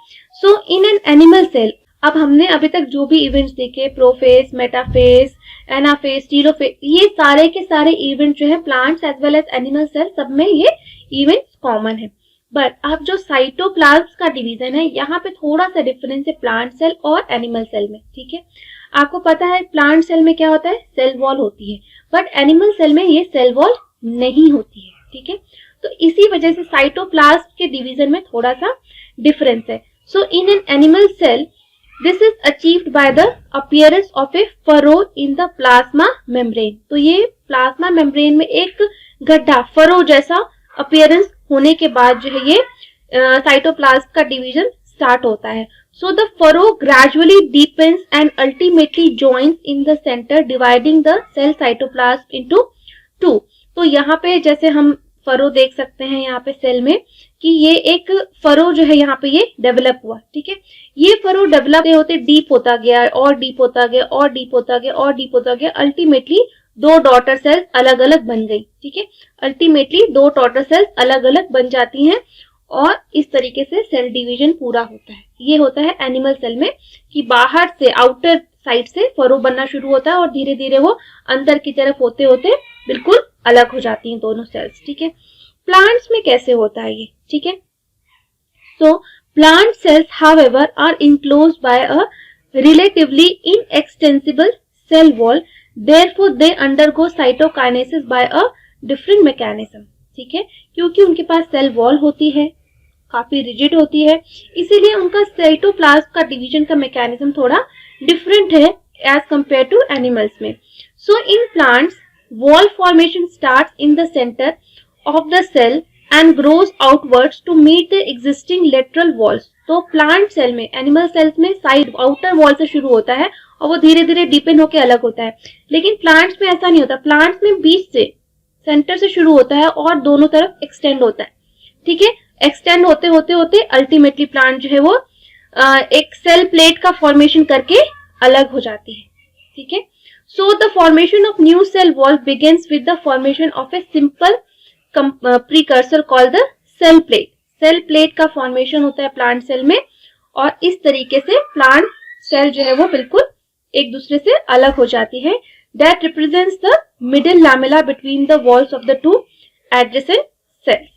S1: So in an animal cell, अब हमने अभी तक जो भी इवेंट्स देखे, प्रोफेज, मेटाफेज, एनाफेज, टीलोफेज, ये सारे के सारे इवेंट जो है plants as well as animal cell, सब में ये इवेंट्स कॉमन है। बट अब जो साइटोप्लाज्म का डिवीजन है, यहाँ पे थोड़ा सा डिफरेंस है प्लांट सेल और एनिमल सेल में, ठीक है। आपको पता है प्लांट सेल में क्या होता है? सेल वॉल होती है, बट एनिमल सेल में ये सेल वॉल नहीं होती है, ठीक है। तो इसी वजह से साइटोप्लाज्म के डिवीजन में थोड़ा सा डिफरेंस है। So in an animal cell this is achieved by the appearance of a furrow in the plasma membrane. तो ये प्लाज्मा मेम्ब्रेन में एक गड्ढा, फरो जैसा अपीयरेंस होने के बाद जो है ये साइटोप्लाज्म का डिवीजन स्टार्ट होता है। So the furrow gradually deepens and ultimately joins in the center, dividing the cell cytoplasm into two. तो यहाँ पे जैसे हम फरो देख सकते हैं यहाँ पे सेल में कि ये एक फरो जो है यहाँ पे ये डेवलप हुआ, ठीक है। ये फरो डेवलप होते डीप होता गया और डीप होता गया और डीप होता गया और डीप होता गया, अल्टीमेटली दो डॉटर सेल्स अलग अलग बन गई, ठीक है। अल्टीमेटली दो डॉटर सेल्स अलग अलग बन जाती हैं और इस तरीके से सेल डिवीजन पूरा होता है। ये होता है एनिमल सेल में कि बाहर से, आउटर साइड से फरो बनना शुरू होता है और धीरे धीरे वो अंदर की तरफ होते होते बिल्कुल अलग हो जाती हैं दोनों सेल्स, ठीक है। प्लांट्स में कैसे होता है ये, ठीक है। So plant cells however are enclosed by a relatively inextensible cell wall, therefore they undergo cytokinesis by a different mechanism, ठीक है। क्योंकि उनके पास सेल वॉल होती है, काफी रिजिड होती है, इसीलिए उनका साइटोप्लाज्म का डिवीजन का मैकेनिज्म थोड़ा डिफरेंट है एज कंपेयर टू एनिमल्स में। So in plants wall formation starts in the center of the cell and grows outwards to meet the existing lateral walls. तो प्लांट सेल में, animal cells में side outer wall से शुरू होता है और वो धीरे धीरे डीपन होकर अलग होता है, लेकिन प्लांट्स में ऐसा नहीं होता। प्लांट्स में बीच से, सेंटर से शुरू होता है और दोनों तरफ एक्सटेंड होता है, ठीक है। एक्सटेंड होते होते होते अल्टीमेटली प्लांट जो है वो एक सेल प्लेट का फॉर्मेशन करके अलग हो जाती है, ठीक है। So the formation of new cell wall begins with the formation of a simple precursor called the cell plate. Cell plate का formation होता है प्लांट सेल में और इस तरीके से प्लांट सेल जो है वो बिल्कुल एक दूसरे से अलग हो जाती है। That represents the middle lamella between the walls of the two adjacent cells.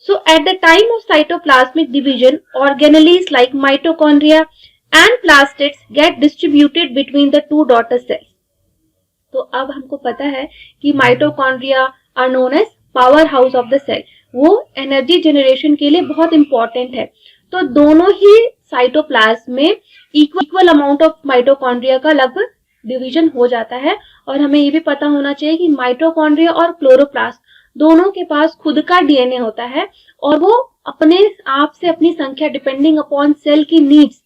S1: So at the time of cytoplasmic division, organelles like mitochondria and plastids get distributed between the two daughter cells. तो अब हमको पता है कि mitochondria are known as power house of the cell, वो energy generation के लिए बहुत इंपॉर्टेंट है। तो दोनों ही साइटोप्लाज्म में इक्वल अमाउंट ऑफ माइटोकॉन्ड्रिया का लगभग डिवीजन हो जाता है। और हमें ये भी पता होना चाहिए कि माइटोकॉन्ड्रिया और क्लोरोप्लास्ट दोनों के पास खुद का डीएनए होता है और वो अपने आप से अपनी संख्या डिपेंडिंग अपॉन सेल की नीड्स,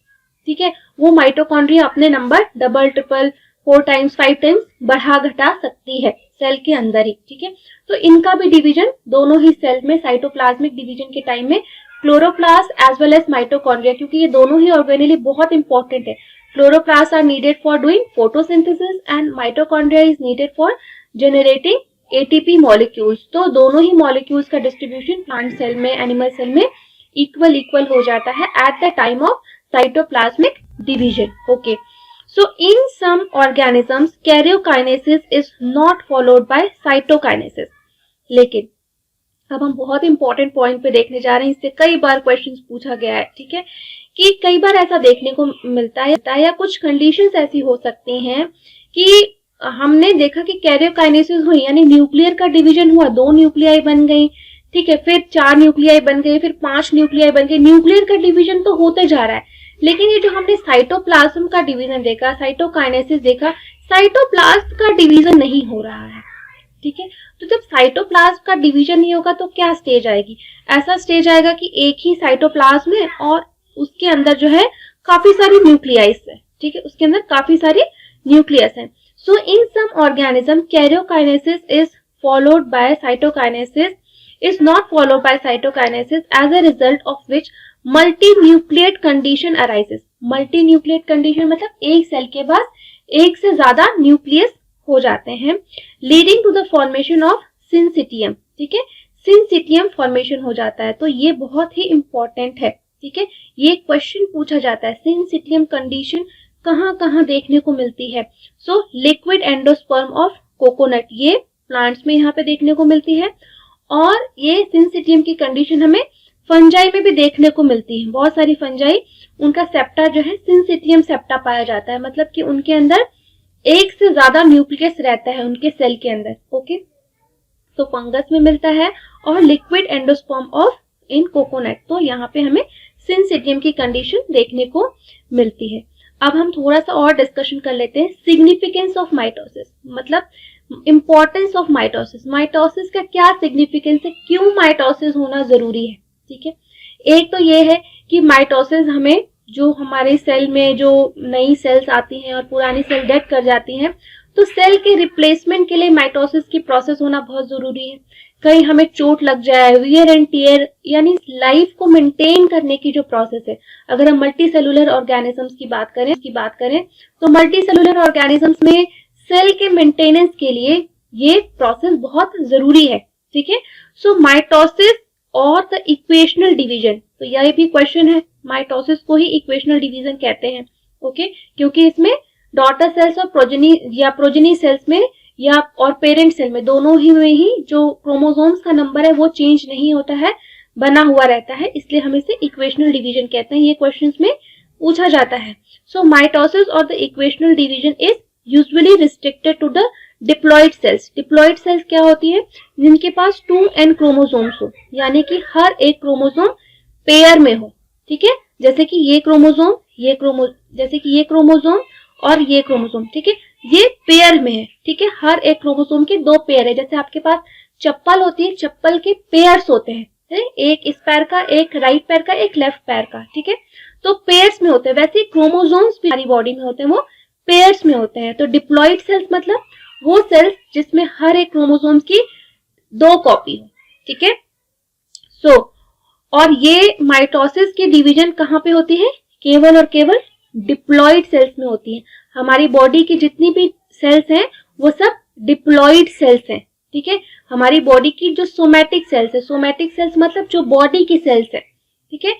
S1: ठीक है, वो माइटोकॉन्ड्रिया अपने number double triple 4 times 5 times बढ़ा घटा सकती है सेल के अंदर ही, ठीक है। तो इनका भी डिवीजन दोनों ही सेल में साइटोप्लाज्मिक डिवीजन के टाइम में chloroplast as well as mitochondria, क्योंकि ये दोनों ही ऑर्गेनेली बहुत इंपॉर्टेंट है। Chloroplast are needed for doing photosynthesis and mitochondria is needed for generating ATP molecules. तो दोनों ही मॉलिक्यूल्स का डिस्ट्रीब्यूशन प्लांट सेल में, एनिमल सेल में इक्वल हो जाता है at the time of cytoplasmic division. Okay, so in some organisms karyokinesis is not followed by cytokinesis. लेकिन अब हम बहुत इंपॉर्टेंट पॉइंट पे देखने जा रहे हैं, इससे कई बार क्वेश्चंस पूछा गया है, ठीक है, कि कई बार ऐसा देखने को मिलता है या कुछ कंडीशंस ऐसी हो सकती हैं कि हमने देखा कि कैरियोकाइनेसिस हुई, यानी न्यूक्लियर का डिवीजन हुआ, 2 न्यूक्लियाई बन गई, ठीक है, फिर 4 न्यूक्लियाई बन गई, फिर 5 न्यूक्लियाई बन गई। न्यूक्लियर का डिवीजन तो होते जा रहा है, लेकिन ये जो हमने साइटोप्लाज्म का डिवीजन देखा, साइटोकाइनेसिस देखा, साइटोप्लाज्म का डिवीजन नहीं हो रहा है, ठीक है। तो जब साइटोप्लाज्म का डिवीजन नहीं होगा तो क्या स्टेज आएगी? ऐसा स्टेज आएगा कि एक ही साइटोप्लाज्म है और उसके अंदर जो है काफी सारी न्यूक्लियाइस है, ठीक है, उसके अंदर काफी सारी न्यूक्लियस है। So in some organism karyokinesis is followed by cytokinesis, is not followed by cytokinesis, as a result of which multinucleate condition arises. Multinucleate condition मतलब एक सेल के पास एक से ज्यादा न्यूक्लियस हो जाते हैं, leading to the formation of syncytium, ठीक है, syncytium formation हो जाता है। तो ये बहुत ही इंपॉर्टेंट है, ठीक है, ये क्वेश्चन पूछा जाता है, syncytium कंडीशन कहाँ कहाँ देखने को मिलती है। So liquid endosperm of coconut, ये प्लांट्स में यहाँ पे देखने को मिलती है, और ये सिंसिटियम की कंडीशन हमें फंजाई में भी देखने को मिलती है। बहुत सारी फंजाई, उनका सेप्टा जो है सिंसिटियम सेप्टा पाया जाता है, मतलब कि उनके अंदर एक से ज्यादा न्यूक्लियस रहता है उनके सेल के अंदर। ओके, तो फंगस में मिलता है और liquid endosperm of in coconut, तो यहाँ पे हमें सिंसिटियम की कंडीशन देखने को मिलती है। अब हम थोड़ा सा और डिस्कशन कर लेते हैं सिग्निफिकेंस ऑफ माइटोसिस, मतलब इंपॉर्टेंस ऑफ माइटोसिस। माइटोसिस का क्या सिग्निफिकेंस है, क्यों माइटोसिस होना जरूरी है, ठीक है। एक तो ये है कि माइटोसिस हमें, जो हमारे सेल में जो नई सेल्स आती हैं और पुरानी सेल डेड कर जाती हैं, तो सेल के रिप्लेसमेंट के लिए माइटोसिस की प्रोसेस होना बहुत जरूरी है। कहीं हमें चोट लग जाए, वियर एंड टियर, यानी लाइफ को मेंटेन करने की जो प्रोसेस है। अगर हम मल्टी सेलुलर ऑर्गेनिजम्स की बात करें तो मल्टी सेलुलर ऑर्गेनिजम्स में सेल के मेंटेनेंस के लिए ये प्रोसेस बहुत जरूरी है, ठीक है। सो माइटोसिस और द इक्वेशनल डिवीजन, तो यह भी क्वेश्चन है, माइटोसिस को ही इक्वेशनल डिवीजन कहते हैं, ओके, क्योंकि इसमें डॉटर सेल्स और प्रोजेनी सेल्स में या और पेरेंट सेल में, दोनों ही में ही जो क्रोमोसोम्स का नंबर है वो चेंज नहीं होता है, बना हुआ रहता है, इसलिए हम इसे इक्वेशनल डिवीजन कहते हैं। ये क्वेश्चंस में पूछा जाता है। सो माइटोसिस और the equational division is usually restricted to the diploid cells. Diploid cells क्या होती है? जिनके पास 2n क्रोमोसोम्स हो, यानी कि हर एक क्रोमोसोम पेयर में हो, ठीक है, जैसे कि ये क्रोमोसोम और ये क्रोमोसोम, ठीक है, ये पेयर में है, ठीक है, हर एक क्रोमोसोम के 2 पेयर है। जैसे आपके पास चप्पल होती है, चप्पल के पेयर्स होते हैं, एक इस पैर का, एक राइट पैर का, एक लेफ्ट पैर का, ठीक है, तो पेयर्स में होते हैं। वैसे क्रोमोसोम्स भी हमारी बॉडी में होते हैं, वो पेयर्स में होते हैं। तो डिप्लॉइड सेल्स मतलब वो सेल्स जिसमें हर एक क्रोमोसोम की 2 कॉपी हो, ठीक है। सो और ये माइटोसिस की डिवीजन कहाँ पे होती है? केवल और केवल डिप्लॉइड सेल्स में होती है। हमारी बॉडी की जितनी भी सेल्स हैं वो सब डिप्लॉइड सेल्स हैं, ठीक है। हमारी बॉडी की जो सोमैटिक सेल्स है, सोमैटिक सेल्स मतलब जो बॉडी की सेल्स है, ठीक है,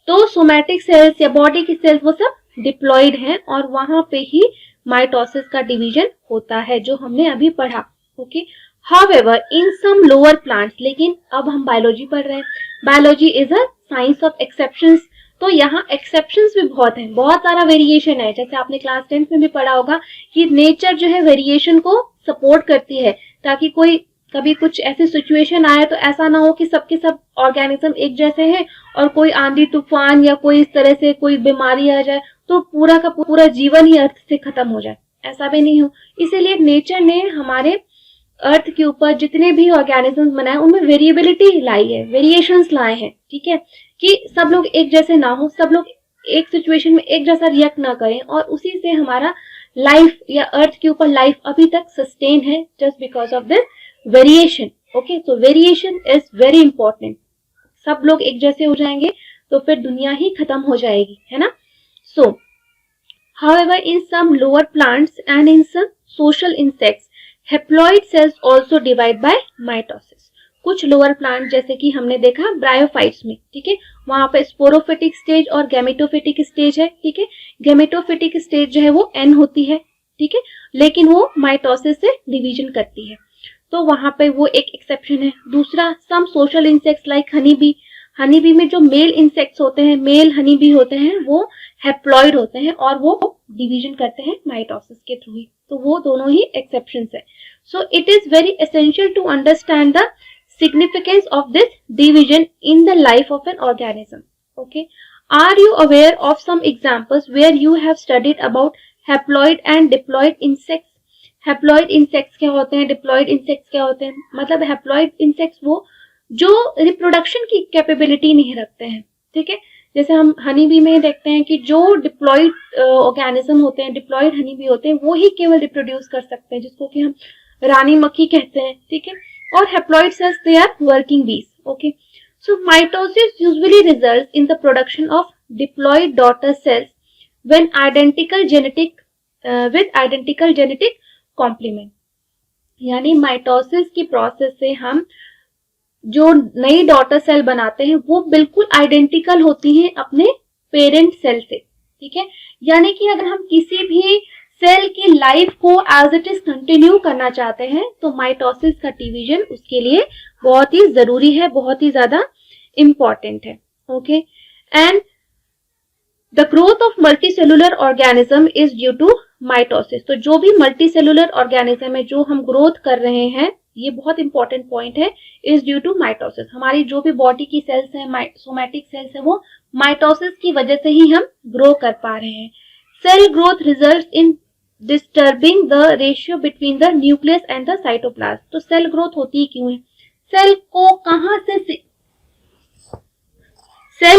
S1: तो सोमैटिक सेल्स या बॉडी की सेल्स वो सब डिप्लॉइड हैं और वहां पे ही माइटोसिस का डिवीजन होता है, जो हमने अभी पढ़ा, okay. However in some lower plants, लेकिन अब हम बायोलॉजी पढ़ रहे हैं, biology is a science of exceptions, तो यहाँ एक्सेप्शंस भी बहुत हैं, बहुत सारा वेरिएशन है। जैसे आपने क्लास 10th में भी पढ़ा होगा कि नेचर जो है वेरिएशन को सपोर्ट करती है, ताकि कोई कभी कुछ ऐसी सिचुएशन आए तो ऐसा ना हो कि सबके सब ऑर्गेनिज्म एक जैसे हैं और कोई आंधी तूफान या कोई इस तरह से कोई बीमारी आ जाए तो पूरा का पूरा जीवन ही अर्थ से खत्म हो जाए, ऐसा भी नहीं हो। इसीलिए नेचर ने हमारे अर्थ के ऊपर जितने भी ऑर्गेनिजम्स बनाए उनमें वेरिएबिलिटी लाई है, वेरिएशंस लाए हैं, ठीक है, कि सब लोग एक जैसे ना हो, सब लोग एक सिचुएशन में एक जैसा रिएक्ट ना करें, और उसी से हमारा लाइफ या अर्थ के ऊपर लाइफ अभी तक सस्टेन है, just because of this variation. Okay, so variation is very important. सब लोग एक जैसे हो जाएंगे तो फिर दुनिया ही खत्म हो जाएगी, है ना। सो however, in some lower plants and in some social insects, haploid cells also divide by mitosis. कुछ लोअर प्लांट जैसे कि हमने देखा ब्रायोफाइट्स में, ठीक है, वहां पे स्पोरोफिटिक स्टेज और गैमेटोफिटिक स्टेज है, ठीक है। गैमेटोफिटिक स्टेज जो है वो एन होती है, ठीक है, लेकिन वो माइटोसिस से डिवीजन करती है, तो वहां पे वो एक एक्सेप्शन है। दूसरा, some social insects like honey bee, honey bee में जो मेल इंसेक्ट्स होते हैं, मेल हनी बी होते हैं, वो हैप्लॉइड होते हैं और वो डिवीजन करते हैं माइटोसिस के थ्रू ही, तो वो दोनों ही एक्सेप्शंस है। So it is very essential to understand the significance of this division in the life of an organism. Okay, are you aware of some examples where you have studied about haploid and diploid insects? Haploid insects क्या होते हैं, diploid insects क्या होते हैं? मतलब haploid insects वो जो reproduction की कैपेबिलिटी नहीं रखते हैं, ठीक है। जैसे हम हनी बी में देखते हैं कि जो डिप्लॉइड ऑर्गेनिज्म होते हैं, डिप्लॉइड हनी बी होते हैं, वो ही केवल रिप्रोड्यूस कर सकते हैं, जिसको कि हम रानी मक्खी कहते हैं, ठीक है। और haploid cells they are working bees. Okay, so mitosis usually results in the production of diploid daughter cells when identical genetic complement. यानी माइटोसिस की प्रोसेस से हम जो नई डॉटर सेल बनाते हैं वो बिल्कुल आइडेंटिकल होती हैं अपने पेरेंट सेल से, ठीक है। यानी कि अगर हम किसी भी सेल की लाइफ को एज इट इज कंटिन्यू करना चाहते हैं तो माइटोसिस का डिवीजन उसके लिए बहुत ही जरूरी है, बहुत ही ज्यादा इंपॉर्टेंट है। Okay, and the growth of multicellular organism is due to mitosis. तो जो भी मल्टीसेलुलर ऑर्गेनिज्म है जो हम ग्रोथ कर रहे हैं, ये बहुत इंपॉर्टेंट पॉइंट है, इज ड्यू टू माइटोसिस। हमारी जो भी बॉडी की सेल्स हैं, सोमैटिक सेल्स है, वो माइटोसिस की वजह से ही हम ग्रो कर पा रहे हैं। Cell growth results in disturbing the ratio between the nucleus and the cytoplasm. तो सेल ग्रोथ होती ही क्यों है? सेल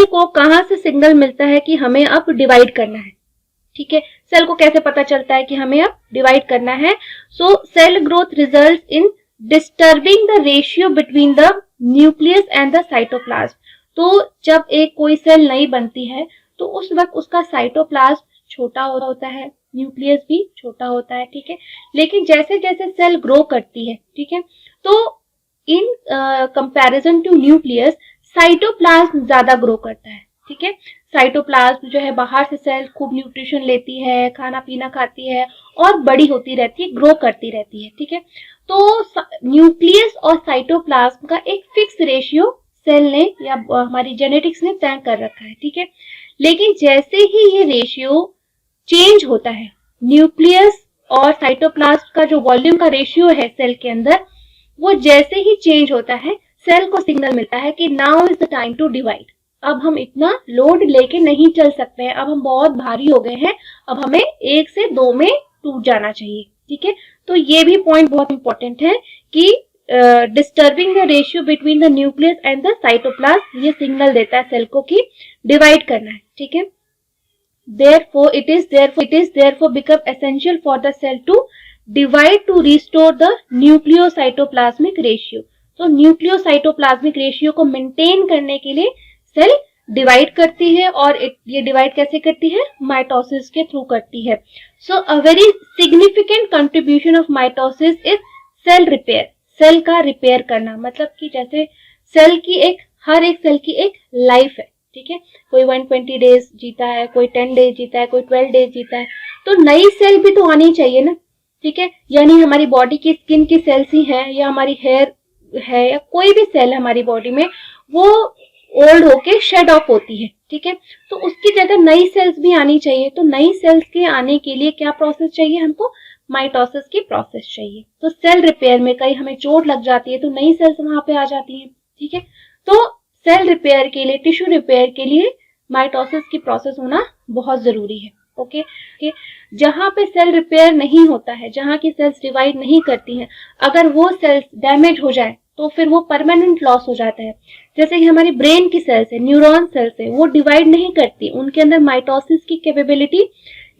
S1: को कहां से सिग्नल मिलता है कि हमें अब डिवाइड करना है, ठीक है। सेल को कैसे पता चलता है कि हमें अब डिवाइड करना है? So cell growth results in disturbing the ratio between the nucleus and the cytoplasm. तो जब एक कोई सेल नई बनती है तो उस वक्त उसका साइटोप्लाज्म छोटा होता है, न्यूक्लियस भी छोटा होता है, ठीक है। लेकिन जैसे जैसे सेल ग्रो करती है, ठीक है, तो in comparison to nucleus cytoplasm ज्यादा ग्रो करता है, ठीक है। साइटोप्लाज्म जो है बाहर से सेल खूब न्यूट्रिशन लेती है, खाना पीना खाती है और बड़ी होती रहती है, ग्रो करती रहती है, ठीक है। तो न्यूक्लियस और साइटोप्लाज्म का एक फिक्स रेशियो सेल ने या हमारी जेनेटिक्स ने तय कर रखा है, ठीक है। लेकिन जैसे ही ये रेशियो चेंज होता है, न्यूक्लियस और साइटोप्लाज्म का जो वॉल्यूम का रेशियो है सेल के अंदर, वो जैसे ही चेंज होता है सेल को सिग्नल मिलता है कि now is the time to divide. अब हम इतना लोड लेके नहीं चल सकते हैं, अब हम बहुत भारी हो गए हैं, अब हमें 1 से 2 में टूट जाना चाहिए, ठीक है। तो ये भी पॉइंट बहुत इंपॉर्टेंट है कि disturbing the ratio between the nucleus and the cytoplasm, ये सिग्नल देता है सेल को कि डिवाइड करना है, ठीक है। Therefore, it is therefore become essential for the cell to divide to restore the nucleocytoplasmic ratio. तो न्यूक्लियोसाइटोप्लाज्मिक रेशियो को मेंटेन करने के लिए सेल डिवाइड करती है, और ये डिवाइड कैसे करती है? माइटोसिस के थ्रू करती है। So a very significant contribution of mitosis is cell repair. Cell का रिपेयर करना, मतलब कि जैसे सेल की हर एक सेल की एक लाइफ है, ठीक है। कोई 120 डेज जीता है, कोई 10 डेज जीता है, कोई 12 डेज जीता है, तो नई सेल भी तो आनी चाहिए ना, ठीक है। यानी हमारी बॉडी की स्किन की सेल्स ही हैं या हमारी हेयर है या कोई भी सेल है हमारी बॉडी में, वो ओल्ड होके शेड ऑफ होती है, ठीक है। तो उसकी जगह नई सेल्स भी आनी चाहिए। तो नई सेल्स के आने के लिए क्या प्रोसेस चाहिए हमको? माइटोसिस की प्रोसेस चाहिए। तो सेल रिपेयर में कहीं हमें चोट लग जाती है तो नई सेल्स वहां पे आ जाती है, ठीक है। तो सेल रिपेयर के लिए, टिश्यू रिपेयर के लिए माइटोसिस की प्रोसेस होना बहुत जरूरी है। ओके जहां पे सेल रिपेयर नहीं होता है, जहां की सेल्स डिवाइड नहीं करती हैं, अगर वो सेल्स डैमेज हो जाए तो फिर वो परमानेंट लॉस हो जाता है। जैसे कि हमारी ब्रेन की सेल्स है, न्यूरॉन सेल्स है, वो डिवाइड नहीं करती, उनके अंदर माइटोसिस की कैपेबिलिटी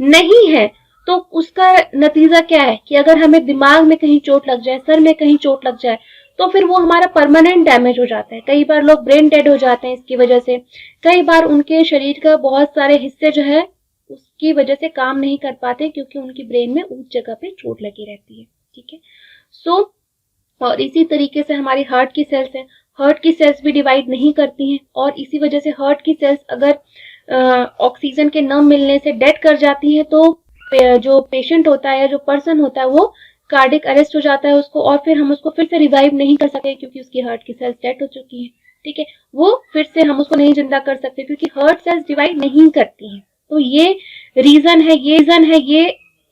S1: नहीं है। तो उसका नतीजा क्या है कि अगर हमें दिमाग में कहीं चोट लग जाए, सर में कहीं चोट लग जाए, तो फिर वो हमारा परमानेंट डैमेज हो जाता है। कई बार लोग ब्रेन डेड हो जाते हैं इसकी वजह से। कई बार उनके शरीर का बहुत सारे हिस्से जो है उसकी वजह से काम नहीं कर पाते क्योंकि उनकी ब्रेन में उस जगह पे चोट लगी रहती है। ठीक है, सो और इसी तरीके से हमारी हार्ट की सेल्स हैं, हार्ट की सेल्स भी डिवाइड नहीं करती हैं और इसी वजह से हार्ट की सेल्स अगर ऑक्सीजन के न मिलने से डेड कर जाती हैं तो जो पेशेंट होता है या जो पर्सन होता है वो कार्डिक अरेस्ट हो जाता है उसको, और फिर हम उसको फिर से रिवाइव नहीं कर सकते क्योंकि उसकी हार्ट की सेल्स डेड हो चुकी हैं। ठीक है, वो फिर से हम उसको नहीं जिंदा कर सकते क्योंकि हार्ट सेल्स डिवाइड नहीं करती हैं। तो ये रीजन है, ये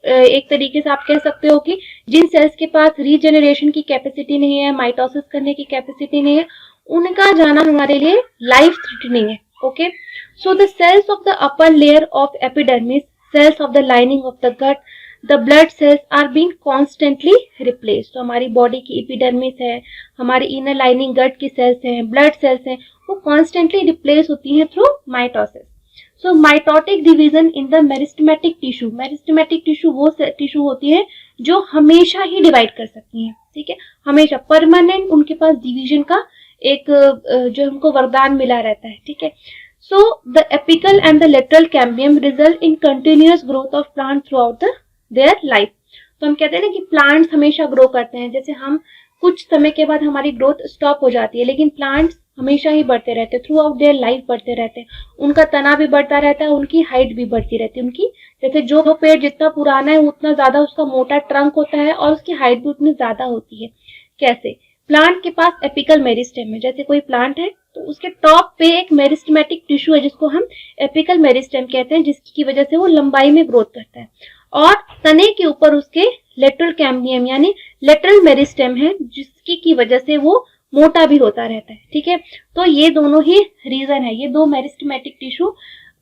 S1: एक तरीके से आप कह सकते हो कि जिन सेल्स के पास रीजेनरेशन की कैपेसिटी नहीं है, माइटोसिस करने की कैपेसिटी नहीं है, उनका जाना हमारे लिए लाइफ थ्रेटनिंग है। Okay, so the cells of the upper layer of epidermis, cells of the lining of the gut, the blood cells are being constantly replace. तो हमारी बॉडी की एपिडर्मिस है, हमारी इनर लाइनिंग गट की सेल्स हैं, blood cells हैं, वो constantly replace होती हैं through mitosis. So mitotic division in the meristematic tissue, meristematic tissue वो टिश्यू होती है जो हमेशा ही डिवाइड कर सकती हैं। ठीक है, हमेशा परमानेंट उनके पास डिवीजन का एक जो हमको वरदान मिला रहता है। ठीक है, so the apical and the lateral cambium result in continuous growth of plant through out their life. तो हम कहते हैं ना कि प्लांट्स हमेशा ग्रो करते हैं, जैसे हम कुछ समय के बाद हमारी ग्रोथ स्टॉप हो जाती है लेकिन प्लांट्स हमेशा ही बढ़ते रहते हैं, थ्रू आउट देयर लाइफ बढ़ते रहते हैं। उनका तना भी बढ़ता रहता है, उनकी हाइट भी बढ़ती रहती है। उनकी जैसे जो पेड़ जितना पुराना है उतना ज्यादा उसका मोटा ट्रंक होता है और उसकी हाइट भी उतनी ज्यादा होती है। कैसे? प्लांट के पास एपिकल मेरिस्टेम है, जैसे कोई प्लांट है तो उसके टॉप पे एक मेरिस्टेमेटिक टिश्यू है जिसको हम एपिकल मेरिस्टेम कहते हैं, जिसकी वजह से वो लंबाई में ग्रोथ करता है, और तने के ऊपर उसके लेटरल कैम्बियम यानी लेटरल मेरिस्टेम है जिसकी की वजह से वो मोटा भी होता रहता है। ठीक है, तो ये दोनों ही रीजन है, ये दो meristematic tissue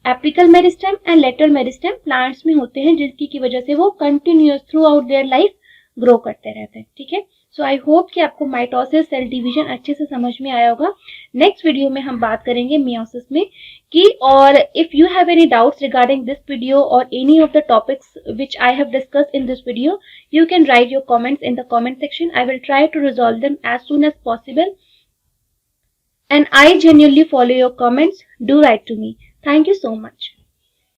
S1: apical meristem and lateral meristem plants में होते हैं जिसकी की वजह से वो continuous through out their life grow करते रहते हैं। ठीक है, सो आई होप कि आपको माइटोसिस सेल डिवीजन अच्छे से समझ में आया होगा। नेक्स्ट वीडियो में हम बात करेंगे मियोसिस में कि, और if you have any doubts regarding this video और any of the topics which I have discussed in this video, you can write your comments in the comment section. I will try to resolve them as soon as possible. And I genuinely follow your comments. Do write to me. Thank you so much.